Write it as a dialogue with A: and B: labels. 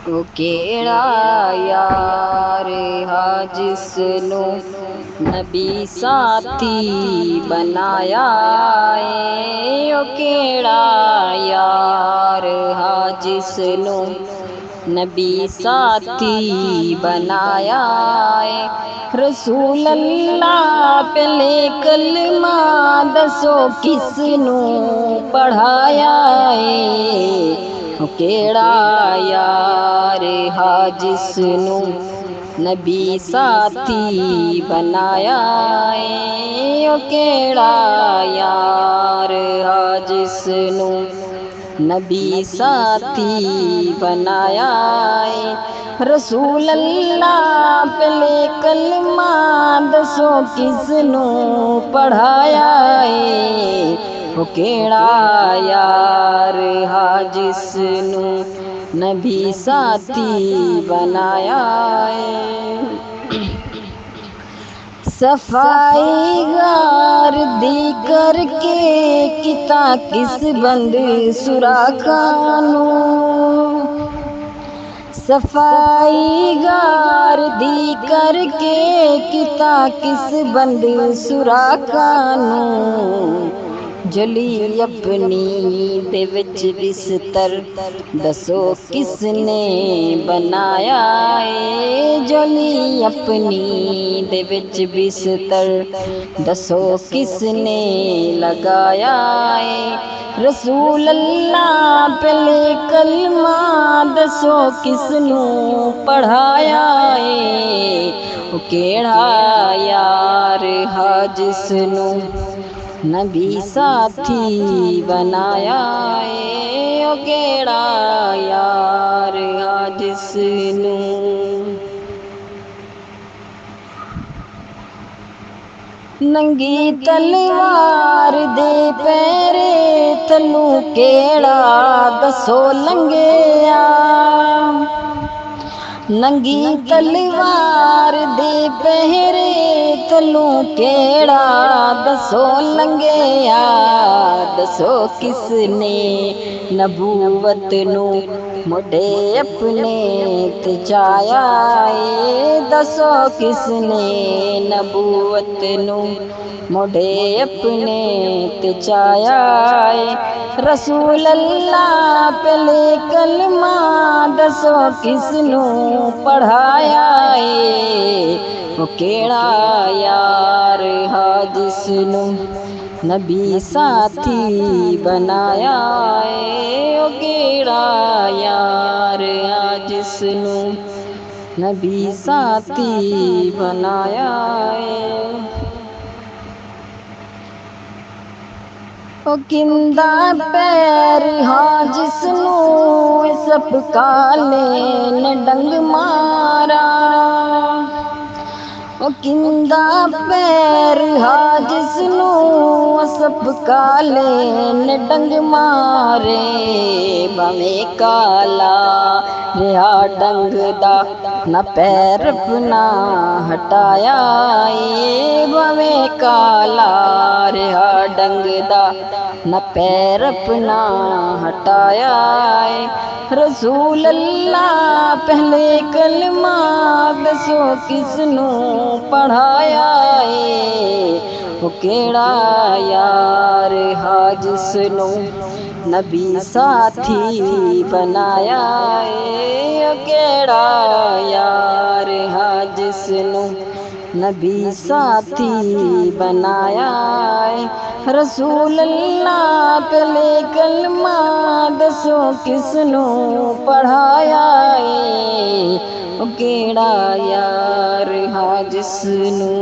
A: ओ केड़ा यार हा जिसनू नबी साथी बनाया है। ओ केड़ा यार हा जिसनू नबी साथी बनाया है। रसूल अल्लाह पहले कलमा दसो किसनू पढ़ाया है। ओ केड़ा यार हा जिसनू नबी साथी बनाया है। ओ केड़ा यार हा जिसनू नबी साथी बनाया है। रसूल अल्लाह पहले कलमा दसो किसनू पढ़ाया है। ओ केड़ा यार हा जिसनू नबी साथी बनाया है। सफाई गार दी करके किता किस बंद सुराखानू। सफाई गार दी करके किता किस बंद सुराखानू। जली अपनी दे विच बिस्तर दसो किसने बनाया है। जली अपनी दे विच बिस्तर दसो किसने लगाया है। रसूल अल्लाह पहले कलमा दसो किसनू पढ़ाया है। ओ केड़ा यार हा जिसनू नबी साथी बनाया है। ओ केड़ा यार हा जिसनू नंगी तलवार दे पैरे तलू केड़ा दसो लंघिया। नंगी तलवार दे पहरे तलू केड़ा दसो लंघिया। दसो किसने नबूवत नू मोढे अपने ते चाया है। दसो किसने नबूवत नू मोढे अपने ते चाया है। रसूल अल्लाह पहले कलमा दसो किसनू पढ़ाया है। ओ केड़ा यार हा जिसनू नबी साथी बनाया है। ओ केड़ा यार हा जिसनू नबी साथी बनाया है। ओ किंदा पैर हा जिसनू सब काले ने डंग मारा। ओ किंदा पैर हा जिसनू सब काले ने डंग मारे। भवे काला रिहा डंग दा न पैर अपना हटाया है। भवे काला रिहा डंग दा न पैर अपना हटाया है। रसूल अल्लाह पहले कलमा दसो किसनू पढ़ाया है। ओ केड़ा यार हा जिसनू नबी साथी बनाया है। ओ केड़ा यार हा जिसनू नबी साथी बनाया है। रसूल अल्लाह पहले कलमा दसो किसनू पढ़ाया है। ओ केड़ा यार हा जिसनू